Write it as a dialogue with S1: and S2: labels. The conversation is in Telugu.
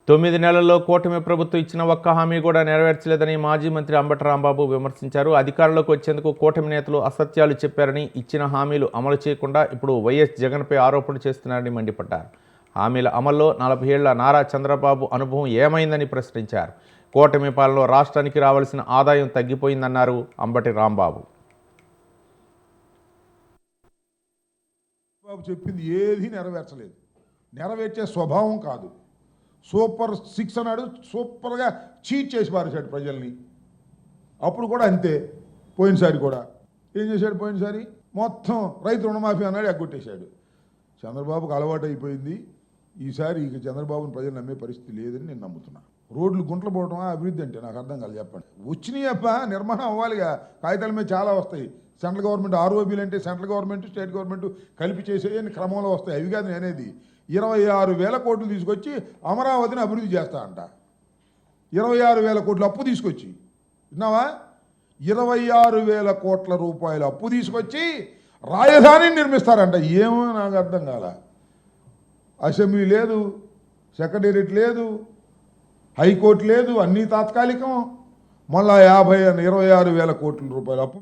S1: 9 నెలల్లో కూటమి ప్రభుత్వం ఇచ్చిన ఒక్క హామీ కూడా నెరవేర్చలేదని మాజీ మంత్రి అంబటి రాంబాబు విమర్శించారు. అధికారంలోకి వచ్చేందుకు కూటమి నేతలు అసత్యాలు చెప్పారని, ఇచ్చిన హామీలు అమలు చేయకుండా ఇప్పుడు వైఎస్ జగన్పై ఆరోపణలు చేస్తున్నారని మండిపడ్డారు. హామీల అమల్లో 40 ఏళ్ల నారా చంద్రబాబు అనుభవం ఏమైందని ప్రశ్నించారు. కూటమి పాలనలో రాష్ట్రానికి రావాల్సిన ఆదాయం తగ్గిపోయిందన్నారు అంబటి రాంబాబు.
S2: చెప్పింది ఏది నెరవేర్చలేదు, నెరవేర్చే స్వభావం కాదు. సూపర్ 6 అన్నాడు, సూపర్గా చీట్ చేసి పారేశాడు ప్రజల్ని. అప్పుడు కూడా అంతే, పోయినసారి కూడా ఏం చేశాడు? పోయినసారి మొత్తం రైతు రుణమాఫీ అన్నాడు, ఎగ్గొట్టేశాడు. చంద్రబాబుకు అలవాటు అయిపోయింది. ఈసారి ఇక చంద్రబాబుని ప్రజలు నమ్మే పరిస్థితి లేదని నేను నమ్ముతున్నా. రోడ్లు గుంటలు పోవటమా అభివృద్ధి అంటే? నాకు అర్థం కాదు, చెప్పండి. వచ్చినాయి అప్ప, నిర్మాణం అవ్వాలిగా. కాగితాల మీద చాలా వస్తాయి. సెంట్రల్ గవర్నమెంట్ ఆర్ఓబీలు అంటే సెంట్రల్ గవర్నమెంట్ స్టేట్ గవర్నమెంట్ కలిపి చేసే క్రమంలో వస్తాయి. అవి కాదు నేనేది. 26,000 కోట్లు తీసుకొచ్చి అమరావతిని అభివృద్ధి చేస్తా అంట. 26,000 కోట్లు అప్పు తీసుకొచ్చి, విన్నావా? 26,000 కోట్ల రూపాయలు అప్పు తీసుకొచ్చి రాజధానిని నిర్మిస్తారంట. ఏమో నాకు అర్థం కాల. అసెంబ్లీ లేదు, సెక్రటేరియట్ లేదు, హైకోర్టు లేదు, అన్నీ తాత్కాలికం. మళ్ళా 26,000 కోట్ల రూపాయలు అప్పు